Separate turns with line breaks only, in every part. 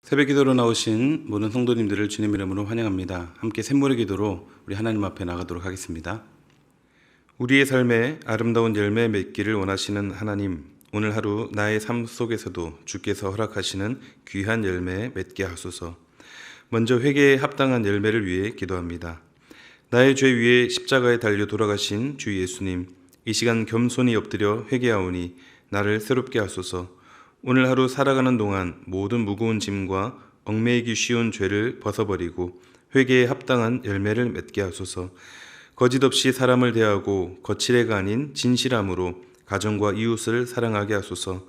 새벽 기도로 나오신 모든 성도님들을 주님 이름으로 환영합니다. 함께 샘물의 기도로 우리 하나님 앞에 나가도록 하겠습니다. 우리의 삶에 아름다운 열매 맺기를 원하시는 하나님, 오늘 하루 나의 삶 속에서도 주께서 허락하시는 귀한 열매 맺게 하소서. 먼저 회개에 합당한 열매를 위해 기도합니다. 나의 죄 위에 십자가에 달려 돌아가신 주 예수님, 이 시간 겸손히 엎드려 회개하오니 나를 새롭게 하소서. 오늘 하루 살아가는 동안 모든 무거운 짐과 얽매이기 쉬운 죄를 벗어버리고 회개에 합당한 열매를 맺게 하소서. 거짓 없이 사람을 대하고 거칠애가 아닌 진실함으로 가정과 이웃을 사랑하게 하소서.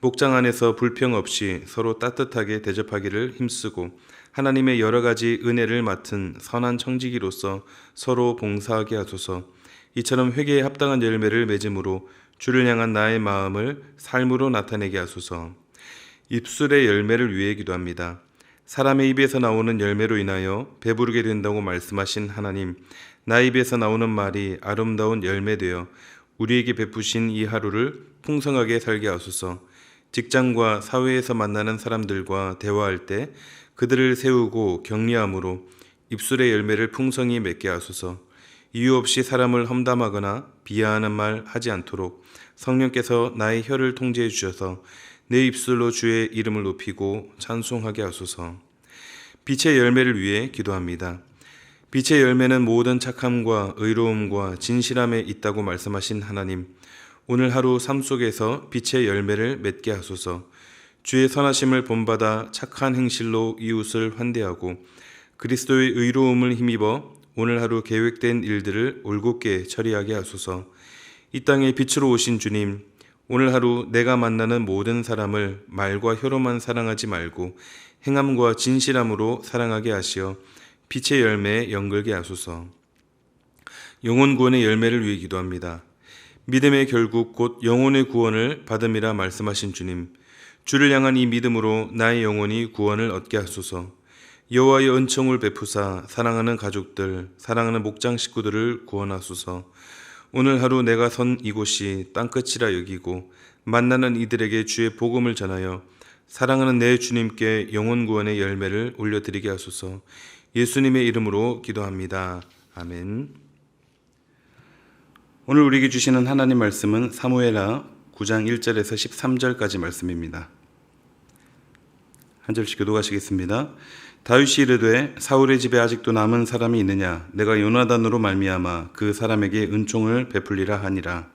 목장 안에서 불평 없이 서로 따뜻하게 대접하기를 힘쓰고 하나님의 여러 가지 은혜를 맡은 선한 청지기로서 서로 봉사하게 하소서. 이처럼 회개에 합당한 열매를 맺음으로 주를 향한 나의 마음을 삶으로 나타내게 하소서. 입술의 열매를 위해 기도합니다. 사람의 입에서 나오는 열매로 인하여 배부르게 된다고 말씀하신 하나님, 나의 입에서 나오는 말이 아름다운 열매되어 우리에게 베푸신 이 하루를 풍성하게 살게 하소서. 직장과 사회에서 만나는 사람들과 대화할 때 그들을 세우고 격려함으로 입술의 열매를 풍성히 맺게 하소서. 이유 없이 사람을 험담하거나 비하하는 말 하지 않도록 성령께서 나의 혀를 통제해 주셔서 내 입술로 주의 이름을 높이고 찬송하게 하소서. 빛의 열매를 위해 기도합니다. 빛의 열매는 모든 착함과 의로움과 진실함에 있다고 말씀하신 하나님, 오늘 하루 삶 속에서 빛의 열매를 맺게 하소서. 주의 선하심을 본받아 착한 행실로 이웃을 환대하고 그리스도의 의로움을 힘입어 오늘 하루 계획된 일들을 올곧게 처리하게 하소서. 이 땅에 빛으로 오신 주님, 오늘 하루 내가 만나는 모든 사람을 말과 혀로만 사랑하지 말고 행함과 진실함으로 사랑하게 하시어 빛의 열매에 연결게 하소서. 영혼 구원의 열매를 위해 기도합니다. 믿음의 결국 곧 영혼의 구원을 받음이라 말씀하신 주님, 주를 향한 이 믿음으로 나의 영혼이 구원을 얻게 하소서. 여호와의 은총을 베푸사 사랑하는 가족들, 사랑하는 목장 식구들을 구원하소서. 오늘 하루 내가 선 이곳이 땅끝이라 여기고 만나는 이들에게 주의 복음을 전하여 사랑하는 내 주님께 영혼 구원의 열매를 올려드리게 하소서. 예수님의 이름으로 기도합니다. 아멘. 오늘 우리에게 주시는 하나님 말씀은 사무엘하 9장 1절에서 13절까지 말씀입니다. 한 절씩 교독하시겠습니다. 다윗이 이르되 사울의 집에 아직도 남은 사람이 있느냐? 내가 요나단으로 말미암아 그 사람에게 은총을 베풀리라 하니라.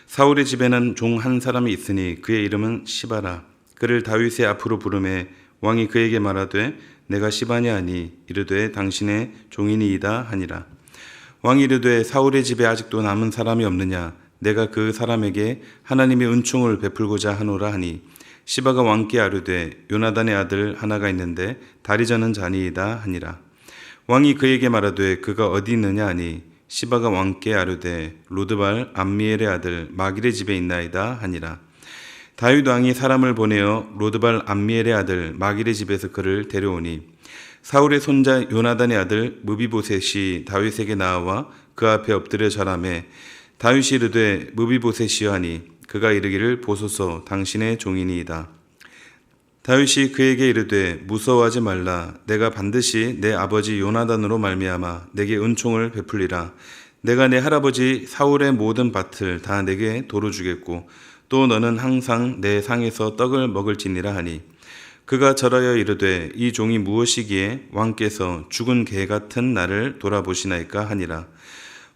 사울의 집에는 종 한 사람이 있으니 그의 이름은 시바라. 그를 다윗의 앞으로 부르매 왕이 그에게 말하되 내가 시바냐 하니 이르되 당신의 종이니이다 하니라. 왕이 이르되 사울의 집에 아직도 남은 사람이 없느냐? 내가 그 사람에게 하나님의 은총을 베풀고자 하노라 하니 시바가 왕께 아뢰되 요나단의 아들 하나가 있는데 다리 저는 자니이다 하니라. 왕이 그에게 말하되 그가 어디 있느냐 하니 시바가 왕께 아뢰되 로드발 암미엘의 아들 마길의 집에 있나이다 하니라. 다윗 왕이 사람을 보내어 로드발 암미엘의 아들 마길의 집에서 그를 데려오니 사울의 손자 요나단의 아들 무비보셋이 다윗에게 나와 그 앞에 엎드려 절하매 다윗이 이르되 무비보셋이여 하니 그가 이르기를 보소서 당신의 종이니이다. 다윗이 그에게 이르되 무서워하지 말라. 내가 반드시 내 아버지 요나단으로 말미암아 내게 은총을 베풀리라. 내가 내 할아버지 사울의 모든 밭을 다 내게 도로 주겠고 또 너는 항상 내 상에서 떡을 먹을지니라 하니 그가 절하여 이르되 이 종이 무엇이기에 왕께서 죽은 개 같은 나를 돌아보시나이까 하니라.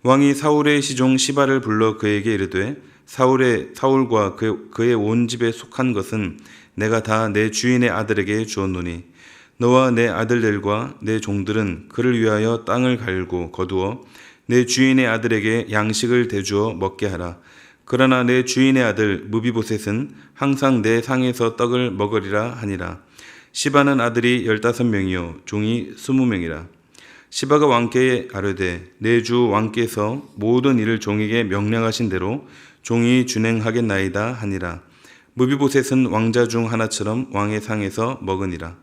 왕이 사울의 시종 시바를 불러 그에게 이르되 사울과 그의 온 집에 속한 것은 내가 다 내 주인의 아들에게 주었노니 너와 내 아들들과 내 종들은 그를 위하여 땅을 갈고 거두어 내 주인의 아들에게 양식을 대주어 먹게 하라. 그러나 내 주인의 아들 무비보셋은 항상 내 상에서 떡을 먹으리라 하니라. 시바는 아들이 15명이요 종이 20명이라. 시바가 왕께 아뢰되 내 주 왕께서 모든 일을 종에게 명령하신 대로 종이 준행하겠나이다 하니라. 무비보셋은 왕자 중 하나처럼 왕의 상에서 먹으니라.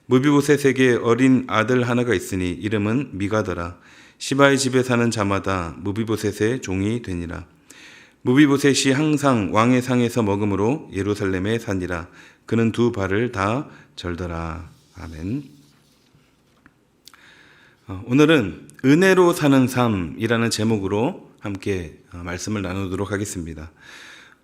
무비보셋에게 어린 아들 하나가 있으니 이름은 미가더라. 시바의 집에 사는 자마다 무비보셋의 종이 되니라. 무비보셋이 항상 왕의 상에서 먹음으로 예루살렘에 사니라. 그는 두 발을 다 절더라. 아멘. 오늘은 은혜로 사는 삶이라는 제목으로 함께 말씀을 나누도록 하겠습니다.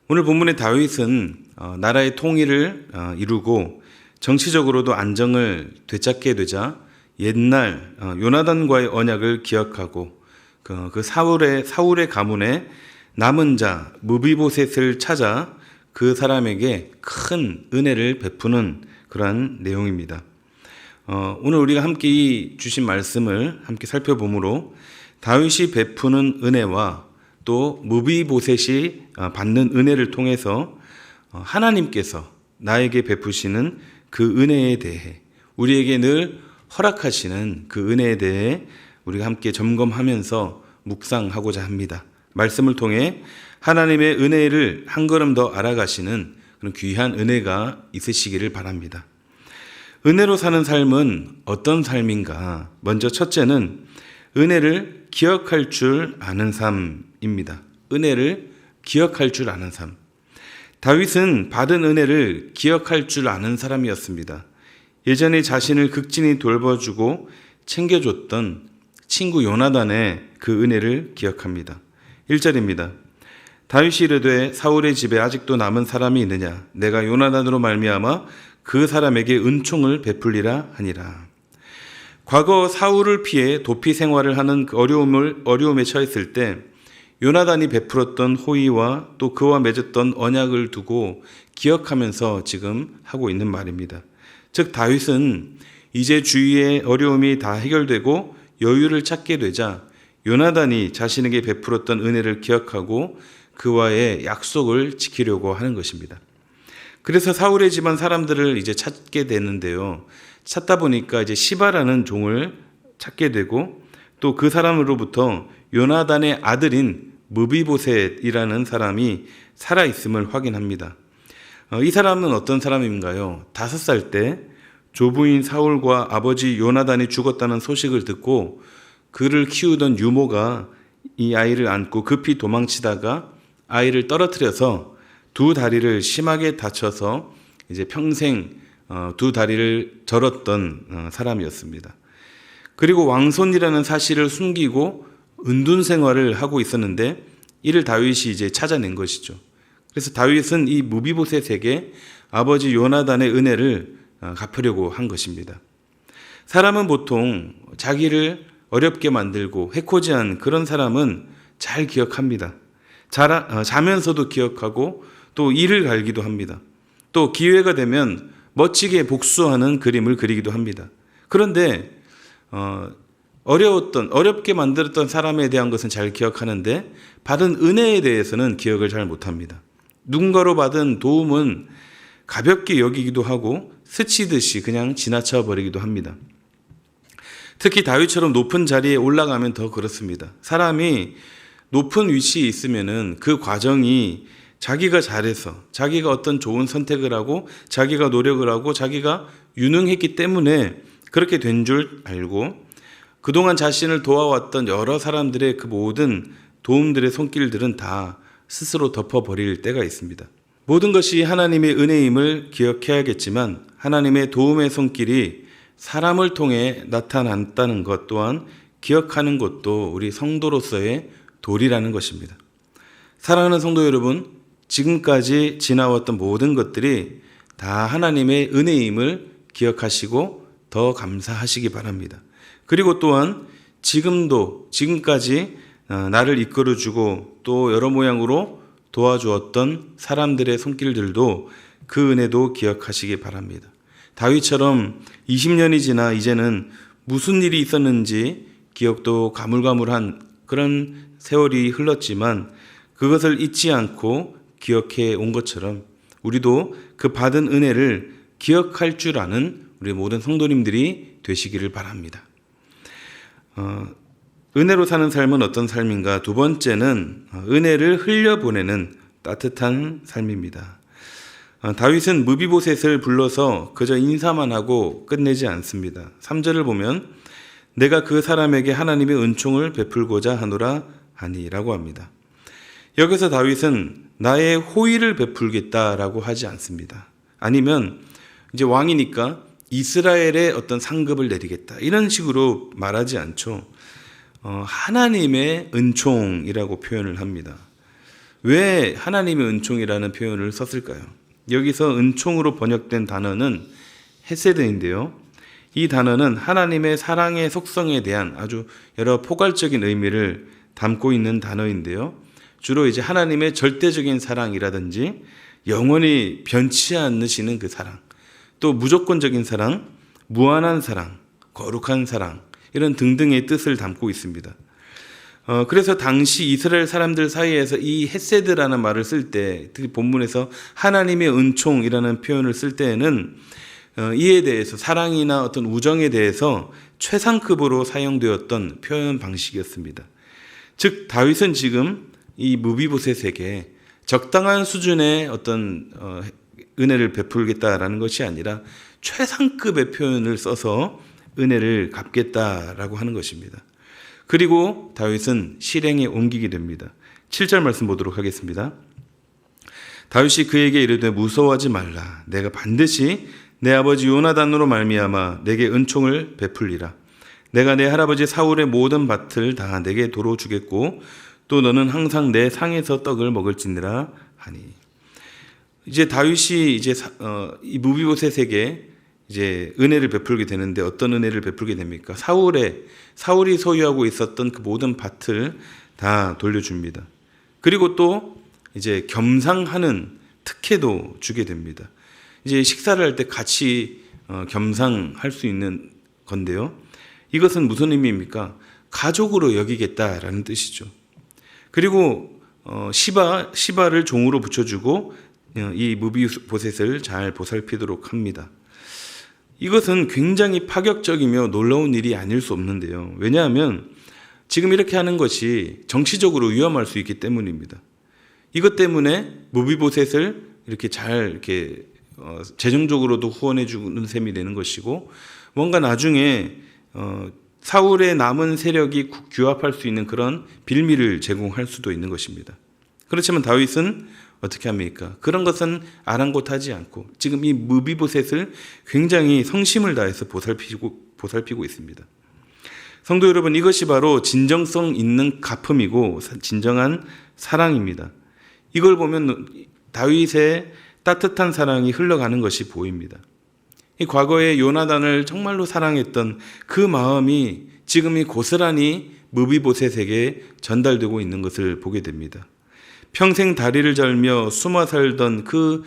오늘 본문의 다윗은 나라의 통일을 이루고 정치적으로도 안정을 되찾게 되자 옛날 요나단과의 언약을 기억하고 그 사울의 가문에 남은 자 무비보셋을 찾아 그 사람에게 큰 은혜를 베푸는 그러한 내용입니다. 오늘 우리가 함께 이 주신 말씀을 함께 살펴보므로 다윗이 베푸는 은혜와 또 무비보셋이 받는 은혜를 통해서 하나님께서 나에게 베푸시는 그 은혜에 대해 우리에게 늘 허락하시는 그 은혜에 대해 우리가 함께 점검하면서 묵상하고자 합니다. 말씀을 통해 하나님의 은혜를 한 걸음 더 알아가시는 그런 귀한 은혜가 있으시기를 바랍니다. 은혜로 사는 삶은 어떤 삶인가? 먼저 첫째는 은혜를 기억할 줄 아는 삶입니다. 은혜를 기억할 줄 아는 삶. 다윗은 받은 은혜를 기억할 줄 아는 사람이었습니다. 예전에 자신을 극진히 돌봐주고 챙겨줬던 친구 요나단의 그 은혜를 기억합니다. 1절입니다. 다윗이 이르되 사울의 집에 아직도 남은 사람이 있느냐? 내가 요나단으로 말미암아 그 사람에게 은총을 베풀리라 하니라. 과거 사울을 피해 도피 생활을 하는 그 어려움에 처했을 때 요나단이 베풀었던 호의와 또 그와 맺었던 언약을 두고 기억하면서 지금 하고 있는 말입니다. 즉 다윗은 이제 주위의 어려움이 다 해결되고 여유를 찾게 되자 요나단이 자신에게 베풀었던 은혜를 기억하고 그와의 약속을 지키려고 하는 것입니다. 그래서 사울의 집안 사람들을 이제 찾게 되는데요. 찾다 보니까 이제 시바라는 종을 찾게 되고 또 그 사람으로부터 요나단의 아들인 무비보셋이라는 사람이 살아있음을 확인합니다. 이 사람은 어떤 사람인가요? 5살 때 조부인 사울과 아버지 요나단이 죽었다는 소식을 듣고 그를 키우던 유모가 이 아이를 안고 급히 도망치다가 아이를 떨어뜨려서 두 다리를 심하게 다쳐서 이제 평생 두 다리를 절었던 사람이었습니다. 그리고 왕손이라는 사실을 숨기고 은둔 생활을 하고 있었는데 이를 다윗이 이제 찾아낸 것이죠. 그래서 다윗은 이 무비보셋에게 아버지 요나단의 은혜를 갚으려고 한 것입니다. 사람은 보통 자기를 어렵게 만들고 해코지한 그런 사람은 잘 기억합니다. 자면서도 기억하고 또 이를 갈기도 합니다. 또 기회가 되면 멋지게 복수하는 그림을 그리기도 합니다. 그런데 어렵게 만들었던 사람에 대한 것은 잘 기억하는데 받은 은혜에 대해서는 기억을 잘 못합니다. 누군가로 받은 도움은 가볍게 여기기도 하고 스치듯이 그냥 지나쳐 버리기도 합니다. 특히 다윗처럼 높은 자리에 올라가면 더 그렇습니다. 사람이 높은 위치에 있으면은 그 과정이 자기가 잘해서 자기가 어떤 좋은 선택을 하고 자기가 노력을 하고 자기가 유능했기 때문에 그렇게 된 줄 알고 그동안 자신을 도와왔던 여러 사람들의 그 모든 도움들의 손길들은 다 스스로 덮어버릴 때가 있습니다. 모든 것이 하나님의 은혜임을 기억해야겠지만 하나님의 도움의 손길이 사람을 통해 나타났다는 것 또한 기억하는 것도 우리 성도로서의 도리라는 것입니다. 사랑하는 성도 여러분, 지금까지 지나왔던 모든 것들이 다 하나님의 은혜임을 기억하시고 더 감사하시기 바랍니다. 그리고 또한 지금까지 나를 이끌어주고 또 여러 모양으로 도와주었던 사람들의 손길들도 그 은혜도 기억하시기 바랍니다. 다윗처럼 20년이 지나 이제는 무슨 일이 있었는지 기억도 가물가물한 그런 세월이 흘렀지만 그것을 잊지 않고 기억해 온 것처럼 우리도 그 받은 은혜를 기억할 줄 아는 우리 모든 성도님들이 되시기를 바랍니다. 은혜로 사는 삶은 어떤 삶인가? 두 번째는 은혜를 흘려보내는 따뜻한 삶입니다. 다윗은 무비보셋을 불러서 그저 인사만 하고 끝내지 않습니다. 3절을 보면 내가 그 사람에게 하나님의 은총을 베풀고자 하노라 하니라고 합니다. 여기서 다윗은 나의 호의를 베풀겠다라고 하지 않습니다. 아니면 이제 왕이니까 이스라엘의 어떤 상급을 내리겠다 이런 식으로 말하지 않죠. 하나님의 은총이라고 표현을 합니다. 왜 하나님의 은총이라는 표현을 썼을까요? 여기서 은총으로 번역된 단어는 헤세드인데요. 이 단어는 하나님의 사랑의 속성에 대한 아주 여러 포괄적인 의미를 담고 있는 단어인데요. 주로 이제 하나님의 절대적인 사랑이라든지 영원히 변치 않으시는 그 사랑, 또 무조건적인 사랑, 무한한 사랑, 거룩한 사랑 이런 등등의 뜻을 담고 있습니다. 그래서 당시 이스라엘 사람들 사이에서 이 헤세드라는 말을 쓸 때, 특히 본문에서 하나님의 은총이라는 표현을 쓸 때에는 이에 대해서 사랑이나 어떤 우정에 대해서 최상급으로 사용되었던 표현 방식이었습니다. 즉 다윗은 지금 이 무비보셋에게 적당한 수준의 어떤 은혜를 베풀겠다라는 것이 아니라 최상급의 표현을 써서 은혜를 갚겠다라고 하는 것입니다. 그리고 다윗은 실행에 옮기게 됩니다. 7절 말씀 보도록 하겠습니다. 다윗이 그에게 이르되 무서워하지 말라. 내가 반드시 내 아버지 요나단으로 말미암아 내게 은총을 베풀리라. 내가 내 할아버지 사울의 모든 밭을 다 내게 도로 주겠고 또 너는 항상 내 상에서 떡을 먹을지니라 하니. 이제 다윗이 이제 이 무비보셋에게 이제 은혜를 베풀게 되는데 어떤 은혜를 베풀게 됩니까? 사울이 소유하고 있었던 그 모든 밭을 다 돌려줍니다. 그리고 또 이제 겸상하는 특혜도 주게 됩니다. 이제 식사를 할 때 같이 겸상할 수 있는 건데요. 이것은 무슨 의미입니까? 가족으로 여기겠다라는 뜻이죠. 그리고 시바를 종으로 붙여주고 이 무비보셋을 잘 보살피도록 합니다. 이것은 굉장히 파격적이며 놀라운 일이 아닐 수 없는데요. 왜냐하면 지금 이렇게 하는 것이 정치적으로 위험할 수 있기 때문입니다. 이것 때문에 무비보셋을 이렇게 잘 이렇게 재정적으로도 후원해 주는 셈이 되는 것이고 뭔가 나중에 사울의 남은 세력이 규합할 수 있는 그런 빌미를 제공할 수도 있는 것입니다. 그렇지만 다윗은 어떻게 합니까? 그런 것은 아랑곳하지 않고 지금 이 무비보셋을 굉장히 성심을 다해서 보살피고 있습니다. 성도 여러분, 이것이 바로 진정성 있는 갚음이고 진정한 사랑입니다. 이걸 보면 다윗의 따뜻한 사랑이 흘러가는 것이 보입니다. 이 과거에 요나단을 정말로 사랑했던 그 마음이 지금 이 고스란히 무비보셋에게 전달되고 있는 것을 보게 됩니다. 평생 다리를 절며 숨어 살던 그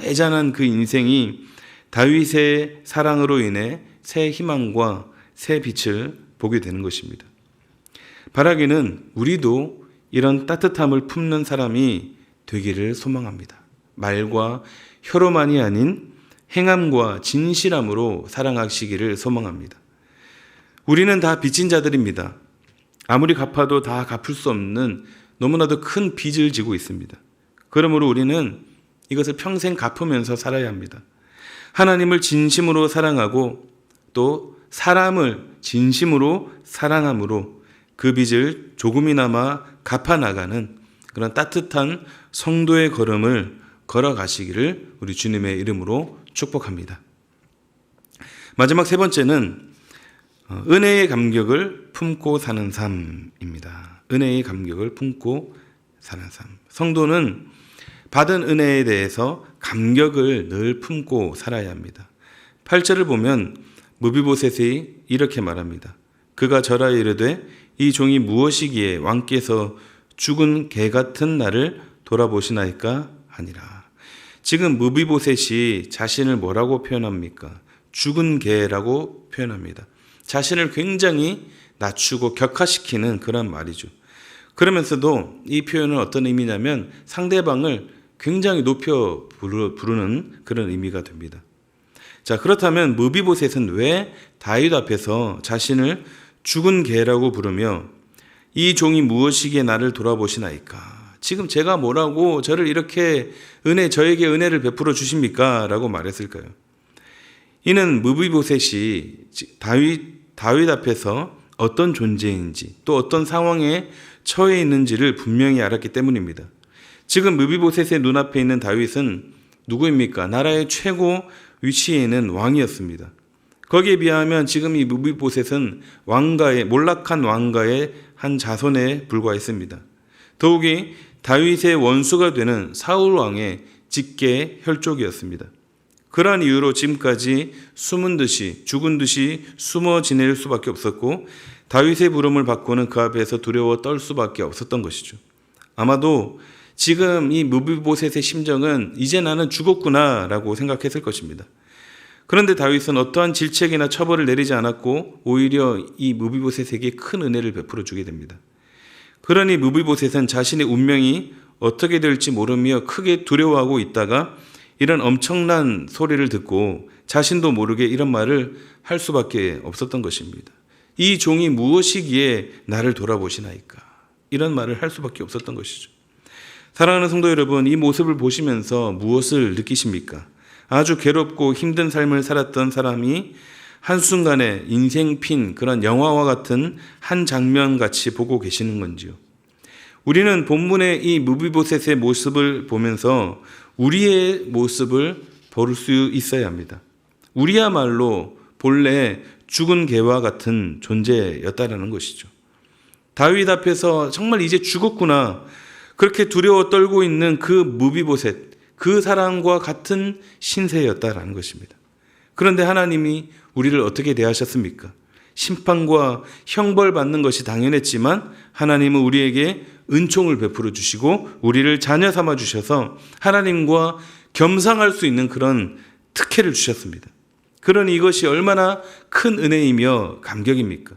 애잔한 그 인생이 다윗의 사랑으로 인해 새 희망과 새 빛을 보게 되는 것입니다. 바라기는 우리도 이런 따뜻함을 품는 사람이 되기를 소망합니다. 말과 혀로만이 아닌 행함과 진실함으로 사랑하시기를 소망합니다. 우리는 다 빚진 자들입니다. 아무리 갚아도 다 갚을 수 없는 너무나도 큰 빚을 지고 있습니다. 그러므로 우리는 이것을 평생 갚으면서 살아야 합니다. 하나님을 진심으로 사랑하고 또 사람을 진심으로 사랑함으로 그 빚을 조금이나마 갚아나가는 그런 따뜻한 성도의 걸음을 걸어가시기를 우리 주님의 이름으로 축복합니다. 마지막 세 번째는 은혜의 감격을 품고 사는 삶입니다. 은혜의 감격을 품고 사는 삶. 성도는 받은 은혜에 대해서 감격을 늘 품고 살아야 합니다. 8절을 보면 무비보셋이 이렇게 말합니다. 그가 절하 이르되 이 종이 무엇이기에 왕께서 죽은 개 같은 나를 돌아보시나이까 하니라. 지금 무비보셋이 자신을 뭐라고 표현합니까? 죽은 개라고 표현합니다. 자신을 굉장히 낮추고 격하시키는 그런 말이죠. 그러면서도 이 표현은 어떤 의미냐면 상대방을 굉장히 높여 부르는 그런 의미가 됩니다. 자, 그렇다면 무비보셋은 왜 다윗 앞에서 자신을 죽은 개라고 부르며 이 종이 무엇이기에 나를 돌아보시나이까? 지금 제가 뭐라고 저를 이렇게 저에게 은혜를 베풀어 주십니까? 라고 말했을까요? 이는 무비보셋이 다윗 앞에서 어떤 존재인지 또 어떤 상황에 처해 있는지를 분명히 알았기 때문입니다. 지금 무비보셋의 눈앞에 있는 다윗은 누구입니까? 나라의 최고 위치에 있는 왕이었습니다. 거기에 비하면 지금 이 무비보셋은 몰락한 왕가의 한 자손에 불과했습니다. 더욱이 다윗의 원수가 되는 사울 왕의 직계 혈족이었습니다. 그러한 이유로 지금까지 숨은 듯이 죽은 듯이 숨어 지낼 수밖에 없었고 다윗의 부름을 받고는 그 앞에서 두려워 떨 수밖에 없었던 것이죠. 아마도 지금 이 무비보셋의 심정은 이제 나는 죽었구나라고 생각했을 것입니다. 그런데 다윗은 어떠한 질책이나 처벌을 내리지 않았고 오히려 이 무비보셋에게 큰 은혜를 베풀어 주게 됩니다. 그러니 무비보셋은 자신의 운명이 어떻게 될지 모르며 크게 두려워하고 있다가 이런 엄청난 소리를 듣고 자신도 모르게 이런 말을 할 수밖에 없었던 것입니다. 이 종이 무엇이기에 나를 돌아보시나이까? 이런 말을 할 수밖에 없었던 것이죠. 사랑하는 성도 여러분, 이 모습을 보시면서 무엇을 느끼십니까? 아주 괴롭고 힘든 삶을 살았던 사람이 한순간에 인생 핀 그런 영화와 같은 한 장면 같이 보고 계시는 건지요? 우리는 본문의 이 무비보셋의 모습을 보면서 우리의 모습을 볼 수 있어야 합니다. 우리야말로 본래 죽은 개와 같은 존재였다라는 것이죠. 다윗 앞에서 정말 이제 죽었구나 그렇게 두려워 떨고 있는 그 무비보셋, 그 사람과 같은 신세였다라는 것입니다. 그런데 하나님이 우리를 어떻게 대하셨습니까? 심판과 형벌 받는 것이 당연했지만 하나님은 우리에게 은총을 베풀어 주시고 우리를 자녀 삼아 주셔서 하나님과 겸상할 수 있는 그런 특혜를 주셨습니다. 그러니 이것이 얼마나 큰 은혜이며 감격입니까?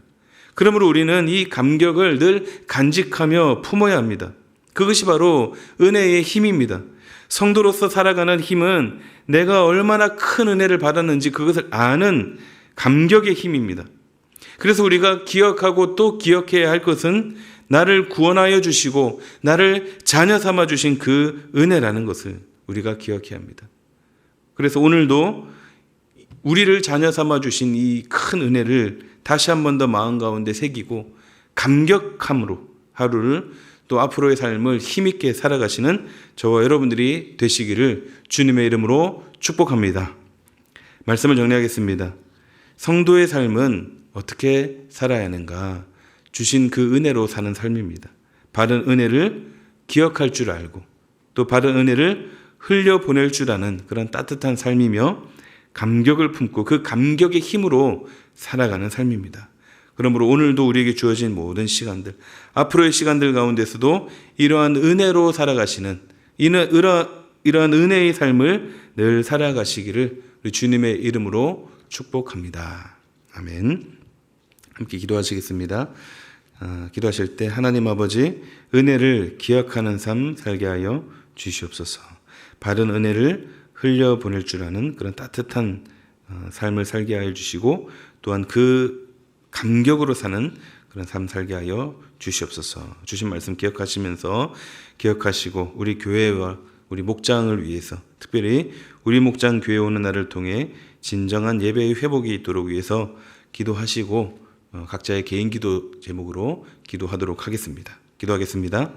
그러므로 우리는 이 감격을 늘 간직하며 품어야 합니다. 그것이 바로 은혜의 힘입니다. 성도로서 살아가는 힘은 내가 얼마나 큰 은혜를 받았는지 그것을 아는 감격의 힘입니다. 그래서 우리가 기억하고 또 기억해야 할 것은 나를 구원하여 주시고 나를 자녀 삼아 주신 그 은혜라는 것을 우리가 기억해야 합니다. 그래서 오늘도 우리를 자녀 삼아 주신 이 큰 은혜를 다시 한 번 더 마음 가운데 새기고 감격함으로 하루를 또 앞으로의 삶을 힘있게 살아가시는 저와 여러분들이 되시기를 주님의 이름으로 축복합니다. 말씀을 정리하겠습니다. 성도의 삶은 어떻게 살아야 하는가? 주신 그 은혜로 사는 삶입니다. 바른 은혜를 기억할 줄 알고 또 바른 은혜를 흘려보낼 줄 아는 그런 따뜻한 삶이며 감격을 품고 그 감격의 힘으로 살아가는 삶입니다. 그러므로 오늘도 우리에게 주어진 모든 시간들, 앞으로의 시간들 가운데서도 이러한 은혜로 살아가시는 이러한 은혜의 삶을 늘 살아가시기를 우리 주님의 이름으로 축복합니다. 아멘. 함께 기도하시겠습니다. 기도하실 때 하나님 아버지 은혜를 기억하는 삶 살게 하여 주시옵소서. 바른 은혜를 흘려보낼 줄 아는 그런 따뜻한 삶을 살게 하여 주시고 또한 그 감격으로 사는 그런 삶 살게 하여 주시옵소서. 주신 말씀 기억하시고 우리 교회와 우리 목장을 위해서 특별히 우리 목장 교회 오는 날을 통해 진정한 예배의 회복이 있도록 위해서 기도하시고 각자의 개인 기도 제목으로 기도하도록 하겠습니다. 기도하겠습니다.